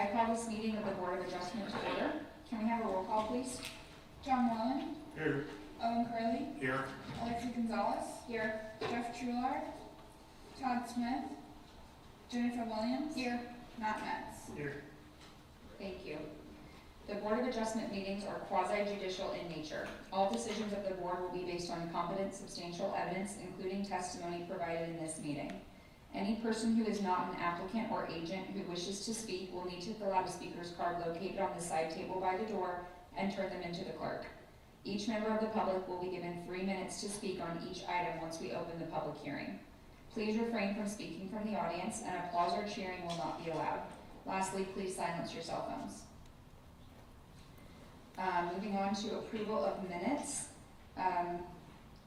I call this meeting of the Board of Adjustment to order. Can we have a roll call, please? John Moreland, Here. Owen Curley, Here. Alexi Gonzalez, Here. Jeff Trular, Todd Smith, Jennifer Williams, Here. Matt Metz. Here. Thank you. The Board of Adjustment meetings are quasi-judicial in nature. All decisions of the board will be based on competent, substantial evidence, including testimony provided in this meeting. Any person who is not an applicant or agent who wishes to speak will need to fill out a speaker's card located on the side table by the door and turn them into the clerk. Each member of the public will be given 3 minutes to speak on each item once we open the public hearing. Please refrain from speaking from the audience, and applause or cheering will not be allowed. Lastly, please silence your cell phones. Moving on to approval of minutes.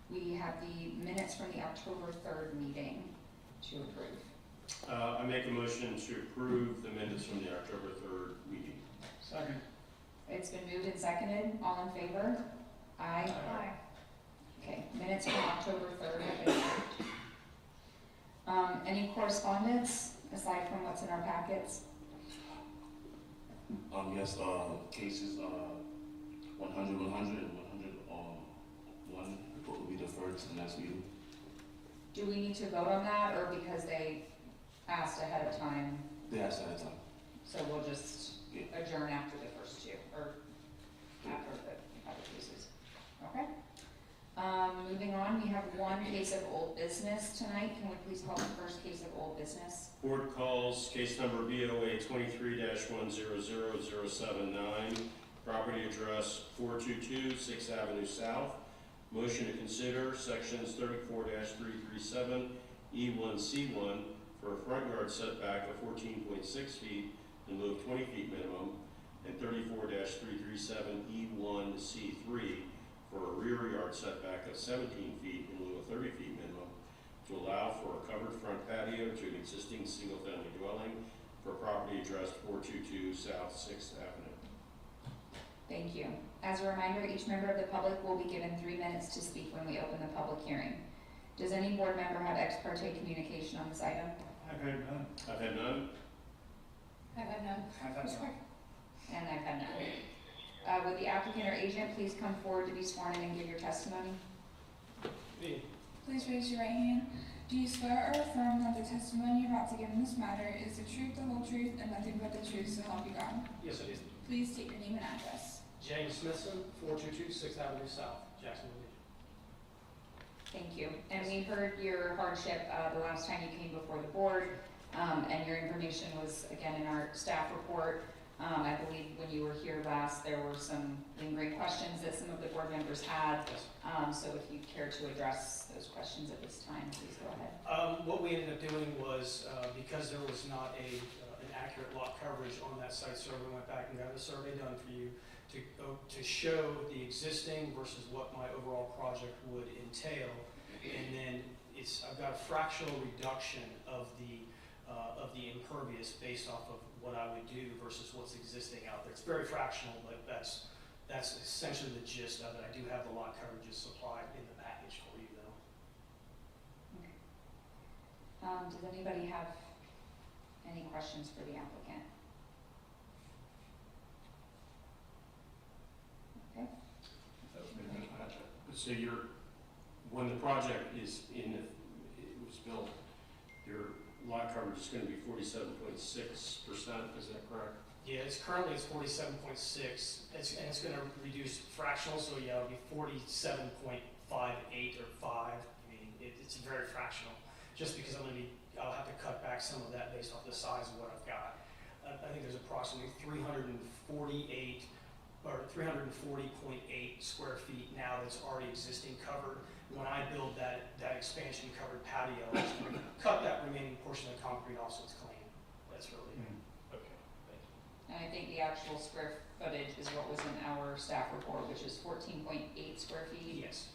We have the minutes from the October 3rd meeting to approve. I make a motion to approve the minutes from the October 3rd meeting. Second. It's been moved and seconded. All in favor? Aye. Aye. Okay, minutes from October 3rd have been approved. Any correspondence aside from what's in our packets? Yes, cases 100, 100, and 101 will be deferred to the next meeting. Do we need to vote on that, or because they asked ahead of time, They asked at a time. so we'll just Yeah. adjourn after the first two, or after the other cases? Okay. Moving on, we have one case of old business tonight. Can we please call the first case of old business? Board calls case number BOA 23-100079, property address 422 6th Avenue South. Motion to consider sections 34-337 E1C1 for a front yard setback of 14.6 feet in lieu of 20 feet minimum, and 34-337 E1C3 for a rear yard setback of 17 feet in lieu of 30 feet minimum, to allow for a covered front patio to an existing single-family dwelling for property addressed 422 South 6th Avenue. Thank you. As a reminder, each member of the public will be given 3 minutes to speak when we open the public hearing. Does any board member have ex parte communication on this item? I've had none. I've had none. I've had none. And I've had none. Would the applicant or agent please come forward to be sworn in and give your testimony? Please raise your right hand. Do you swear or affirm that the testimony you're about to give in this matter is the truth, the whole truth, and nothing but the truth, so help you God? Yes, it is. Please state your name and address. James Smithson, 422 6th Avenue South, Jacksonville, New Thank you. And we heard your hardship the last time you came before the board, and your information was again in our staff report. I believe when you were here last, there were some lingering questions that some of the board members had. Yes. So if you care to address those questions at this time, please go ahead. What we ended up doing was, because there was not an accurate lot coverage on that site survey, we went back and got a survey done for you to show the existing versus what my overall project would entail. And then I've got a fractional reduction of the impervious based off of what I would do versus what's existing out there. It's very fractional, but that's essentially the gist of it. I do have the lot coverages supplied in the package for you, though. Does anybody have any questions for the applicant? Okay. So when the project is it was built, your lot coverage is going to be 47.6%, is that correct? Yeah, it's 47.6. It's going to reduce fractional, so yeah, it'll be 47.58 or 5. I mean, it's very fractional, just because I'll have to cut back some of that based off the size of what I've got. I think there's approximately 340.8 square feet now that's already existing covered. When I build that expansion covered patio, I'm just going to cut that remaining portion of concrete off so it's clean. That's really it. Okay, thank you. And I think the actual square footage is what was in our staff report, which is 14.8 square feet. Yes.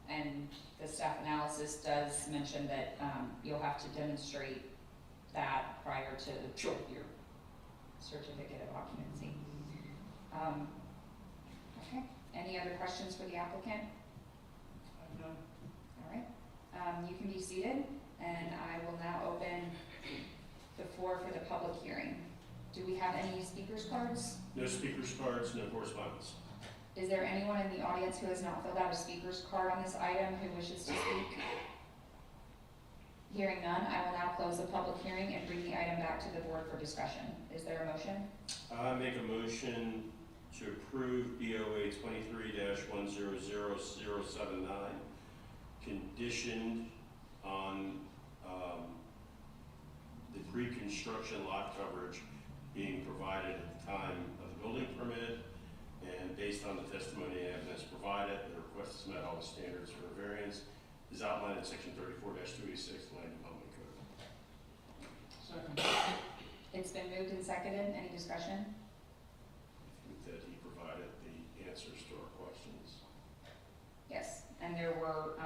And the staff analysis does mention that you'll have to demonstrate that prior to your certificate of occupancy. Okay, any other questions for the applicant? None. All right, you can be seated, and I will now open the floor for the public hearing. Do we have any speakers cards? No speakers cards, no correspondence. Is there anyone in the audience who has not filled out a speaker's card on this item who wishes to speak? Hearing none, I will now close the public hearing and bring the item back to the board for discussion. Is there a motion? I make a motion to approve BOA 23-100079, conditioned on the pre-construction lot coverage being provided at the time of the building permit, and based on the testimony and evidence provided, the request has met all the standards for a variance is outlined in section 34-286 Land Development Code. Second. It's been moved and seconded. Any discussion? I think that he provided the answers to our questions. Yes, and there were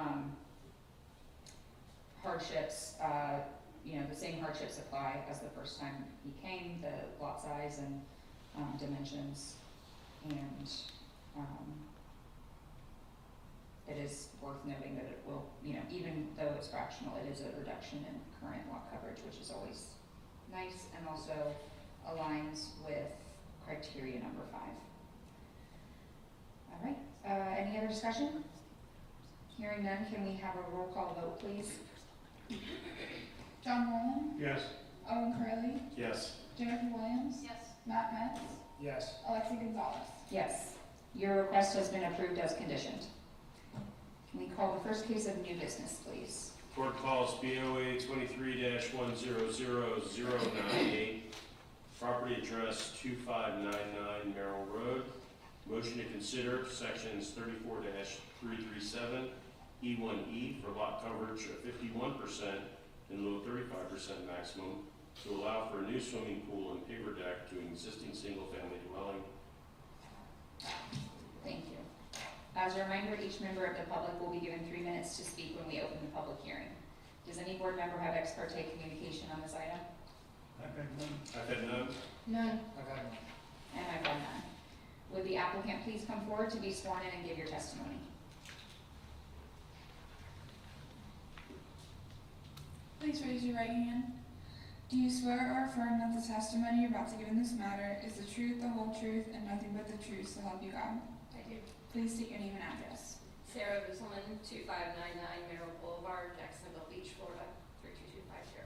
hardships, the same hardships apply as the first time he came, the lot size and dimensions. And it is worth noting that it will, even though it's fractional, it is a reduction in current lot coverage, which is always nice and also aligns with criteria number 5. All right, any other discussion? Hearing none, can we have a roll call vote, please? John Moreland, Yes. Owen Curley, Yes. Jennifer Williams, Yes. Matt Metz, Yes. Alexi Gonzalez. Yes, your request has been approved as conditioned. Can we call the first case of new business, please? Court calls BOA 23-100098, property address 2599 Merrill Road. Motion to consider sections 34-337 E1E for lot coverage of 51% in lieu of 35% maximum to allow for a new swimming pool and paver deck to an existing single-family dwelling. Thank you. As a reminder, each member of the public will be given 3 minutes to speak when we open the public hearing. Does any board member have ex parte communication on this item? I've had none. None. I've had one. And I've had none. Would the applicant please come forward to be sworn in and give your testimony? Please raise your right hand. Do you swear or affirm that the testimony you're about to give in this matter is the truth, the whole truth, and nothing but the truth, so help you God? I do. Please state your name and address. Sarah Busselman, 2599 Merrill Boulevard, Jacksonville Beach, Florida, 32250.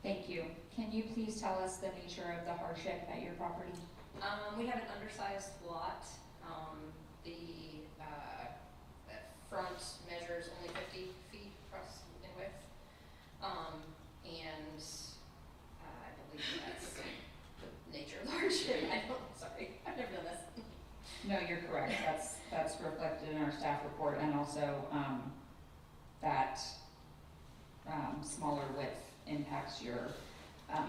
Thank you. Can you please tell us the nature of the hardship at your property? We have an undersized lot. The front measures only 50 feet across in width. And I believe that's the nature of the hardship. Sorry, I've never done this. No, you're correct. That's reflected in our staff report, and also that smaller width impacts your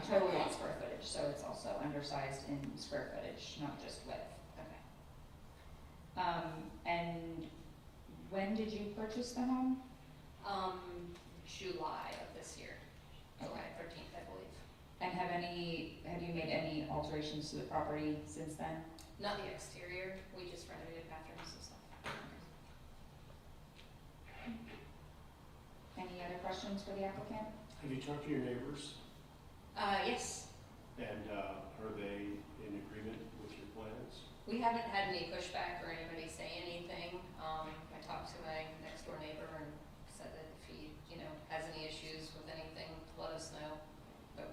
total lot square footage, so it's also undersized in square footage, not just width. Okay. And when did you purchase the home? July of this year, July 13th, I believe. And have you made any alterations to the property since then? Not the exterior, we just renovated bathrooms and stuff. Any other questions for the applicant? Have you talked to your neighbors, Yes, and are they in agreement with your plans? we haven't had any pushback or anybody say anything. I talked to my next door neighbor and said that if he, has any issues with anything, let us know. But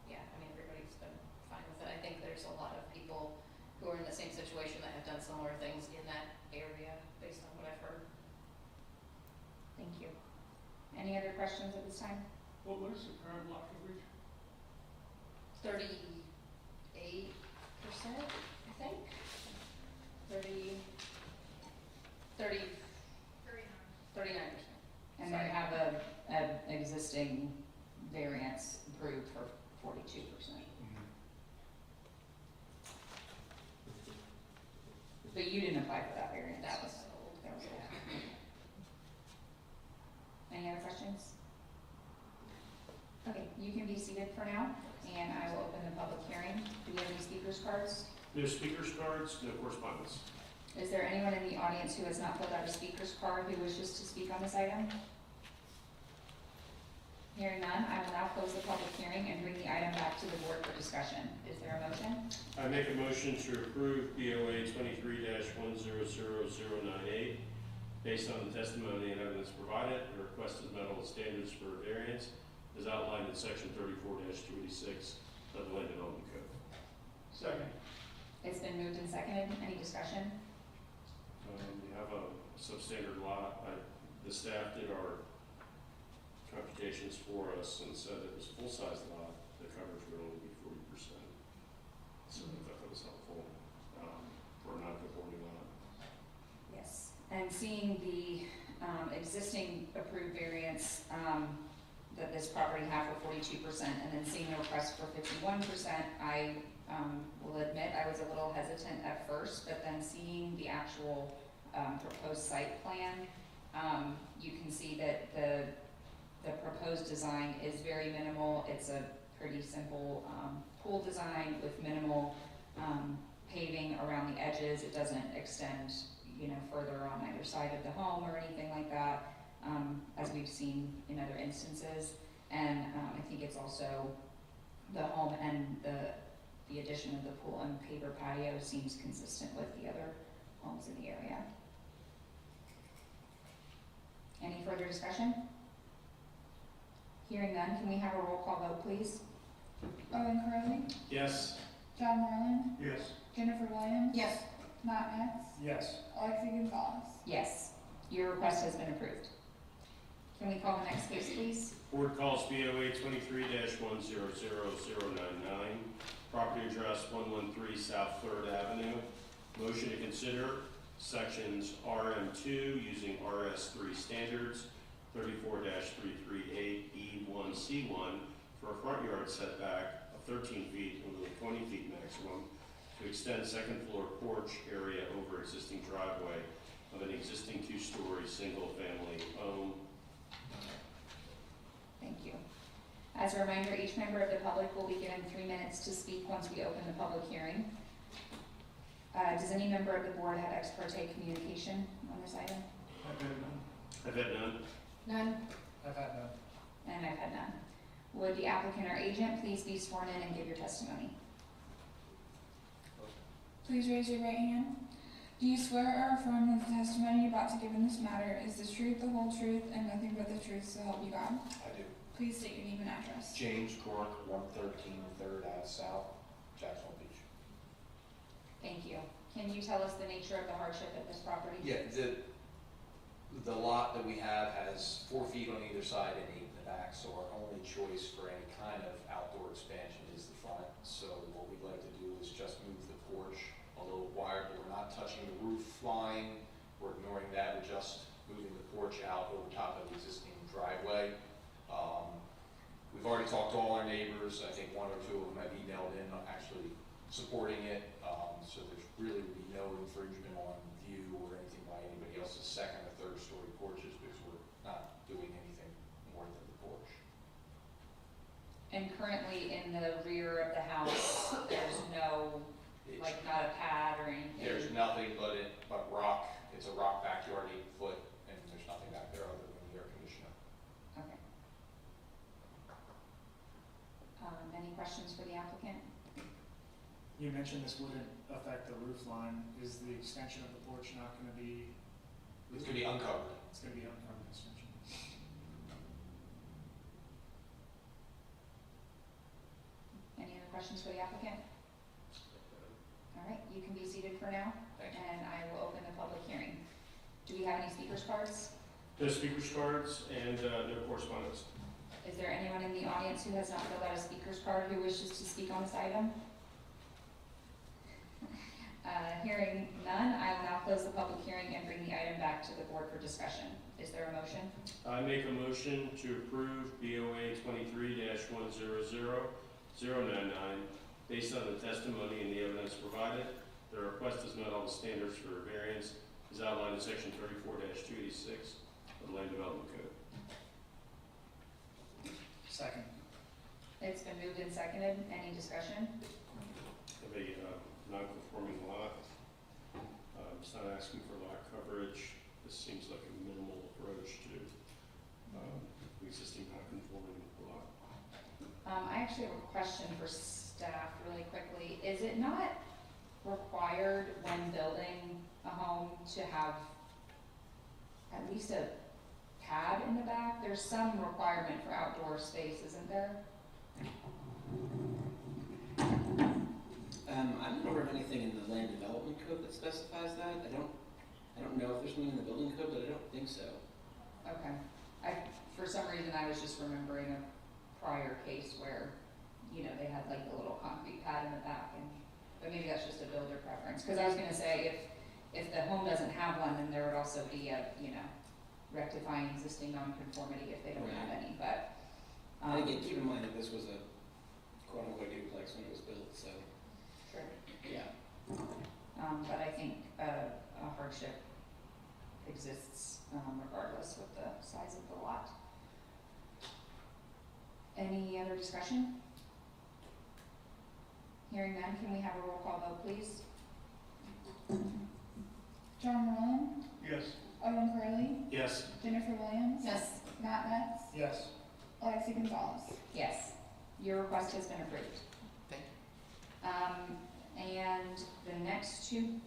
everybody's been fine with it. I think there's a lot of people who are in the same situation that have done similar things in that area, based on what I've heard. Thank you. Any other questions at this time? What is the current lot coverage? 38%, I think. 39%. And they have an existing variance approved for 42%. But you didn't apply for that variance. That was old. That was old. Any other questions? Okay, you can be seated for now, and I will open the public hearing. Do we have any speakers cards? No speakers cards, no correspondence. Is there anyone in the audience who has not filled out a speaker's card who wishes to speak on this item? Hearing none, I will now close the public hearing and bring the item back to the board for discussion. Is there a motion? I make a motion to approve BOA 23-100098. Based on the testimony and evidence provided, the request is met all the standards for a variance as outlined in section 34-286 of the Land Development Code. Second. It's been moved and seconded. Any discussion? We have a substandard lot. The staff did our computations for us and said it was a full-size lot, the coverage would only be 40%. So I thought that was helpful for a non-conforming lot. Yes. And seeing the existing approved variance that this property had for 42%, and then seeing the request for 51%, I will admit I was a little hesitant at first, but then seeing the actual proposed site plan, you can see that the proposed design is very minimal. It's a pretty simple pool design with minimal paving around the edges. It doesn't extend, further on either side of the home or anything like that, as we've seen in other instances. And I think it's also the home and the addition of the pool and paver patio seems consistent with the other homes in the area. Any further discussion? Hearing none, can we have a roll call vote, please? Owen Curley, Yes. John Moreland, Yes. Jennifer Williams. Yes. Matt Metz, Yes. Alexi Gonzalez. Yes, your request has been approved. Can we call the next case, please? Board calls BOA 23-100099, property address 113 South 3rd Avenue. Motion to consider sections RM2 using RS3 standards, 34-338E1C1 for a front yard setback of 13 feet and with a 20 feet maximum to extend second floor porch area over existing driveway of an existing 2-story single-family home. Thank you. As a reminder, each member of the public will be given 3 minutes to speak once we open the public hearing. Does any member of the board have ex parte communication on this item? I've had none. I've had none. None? I've had none. And I've had none. Would the applicant or agent please be sworn in and give your testimony? Please raise your right hand. Do you swear or affirm that the testimony you're about to give in this matter is the truth, the whole truth, and nothing but the truth, so help you God? I do. Please state your name and address. James Gork, 113 3rd Ave South, Jacksonville Beach. Thank you. Can you tell us the nature of the hardship at this property? Yeah, the lot that we have has 4 feet on either side and 8 in the back, so our only choice for any kind of outdoor expansion is the front. So what we'd like to do is just move the porch a little wider. We're not touching the roof line, we're ignoring that, we're just moving the porch out over top of the existing driveway. We've already talked to all our neighbors. I think 1 or 2 of them have emailed in actually supporting it, so there's really would be no infringement on view or anything by anybody else's second or third story porches, because we're not doing anything more than the porch. And currently in the rear of the house, there's no, It's- not a pad or anything? There's nothing but rock. It's a rock backyard, 8 foot, and there's nothing back there other than the air conditioner. Okay. Any questions for the applicant? You mentioned this wouldn't affect the roof line. Is the extension of the porch not going to be? It's gonna be uncovered. It's going to be uncovered extension. Any other questions for the applicant? All right, you can be seated for now, Thank you. and I will open the public hearing. Do we have any speakers cards? No speakers cards and no correspondence. Is there anyone in the audience who has not filled out a speaker's card who wishes to speak on this item? Hearing none, I will now close the public hearing and bring the item back to the board for discussion. Is there a motion? I make a motion to approve BOA 23-100099 based on the testimony and the evidence provided. The request has met all the standards for variance as outlined in section 34-286 of the Land Development Code. Second. It's been moved and seconded. Any discussion? Of a non-conforming lot. It's not asking for lot coverage. This seems like a minimal approach to existing non-conforming lot. I actually have a question for staff really quickly. Is it not required when building a home to have at least a pad in the back? There's some requirement for outdoor space, isn't there? I'm not aware of anything in the land development code that specifies that. I don't know if there's something in the building code, but I don't think so. Okay. For some reason, I was just remembering a prior case where, you know, they had like a little concrete pad in the back, but maybe that's just a builder preference. Because I was gonna say, if the home doesn't have one, then there would also be a, you know, rectifying existing nonconformity if they don't have any, but. And again, keep in mind that this was a quote-unquote duplex when it was built, so, Sure. yeah. But I think a hardship exists regardless with the size of the lot. Any other discussion? Hearing none, can we have a roll call vote, please? John Merlin, Yes. Owen Curley, Yes. Jennifer Williams, Yes. Matt Metz, Yes. Alexi Gonzalez. Yes, your request has been approved. Thank And the next two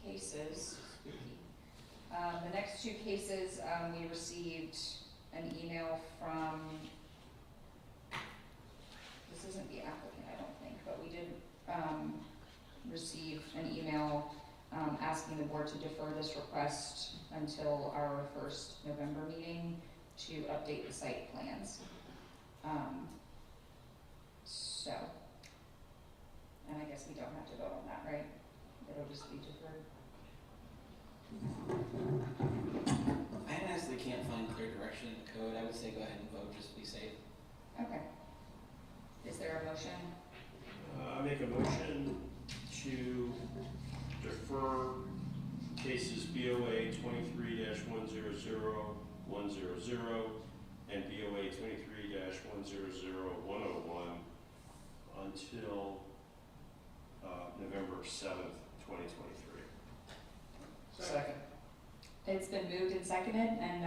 cases, we received an email from, this isn't the applicant, I don't think, but we did, receive an email, asking the board to defer this request until our first November meeting to update the site plans. So, and I guess we don't have to vote on that, right? It'll just be deferred. I honestly can't find clear direction in the code. I would say go ahead and vote just to be safe. Okay. Is there a motion? I make a motion to defer cases BOA 23-100-100 and BOA 23-100-101 until November 7th, 2023. Second. It's been moved and seconded, and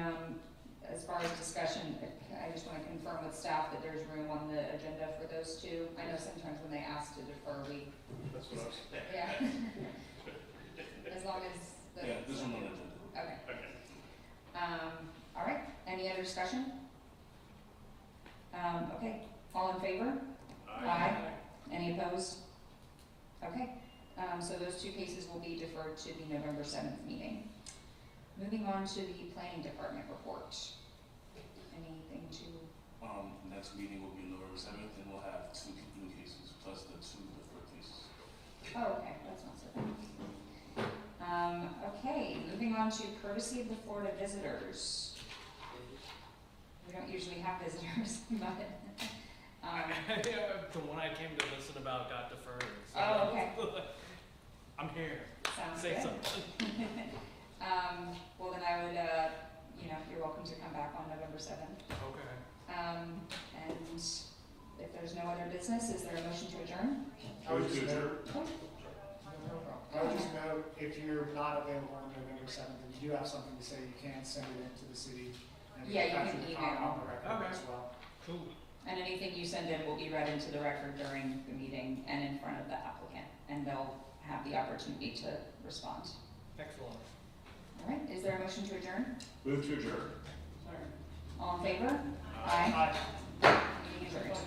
as far as discussion, I just want to confirm with staff that there's room on the agenda for those two. I know sometimes when they ask to defer, we, That's what I was saying. yeah. As long as the. Yeah, this is on the agenda. Okay. Okay. All right, any other discussion? Okay, all in favor? Any opposed? Okay, so those two cases will be deferred to the November 7th meeting. Moving on to the planning department report. Anything to, Next meeting will be November 7th, and we'll have 2 new cases plus the 2 deferred cases. oh, okay, that's not so bad. Okay, moving on to courtesy of the Florida visitors. We don't usually have visitors, but, The one I came to listen about got deferred. So oh, okay, I'm here. sounds Say good. something. Well, then I would, you're welcome to come back on November 7th. Okay. And if there's no other business, is there a motion to adjourn? I would just Move to note, I would just note, if you're not available on November 7th, and you do have something to say, you can send it in to the city. And Yeah, you can capture the email. comment on the record Okay. as well. Cool. And anything you send in will be read into the record during the meeting and in front of the applicant, and they'll have the opportunity to respond. Excellent. All right, is there a motion to adjourn? Move to adjourn. All in favor? Aye. Meeting adjourned.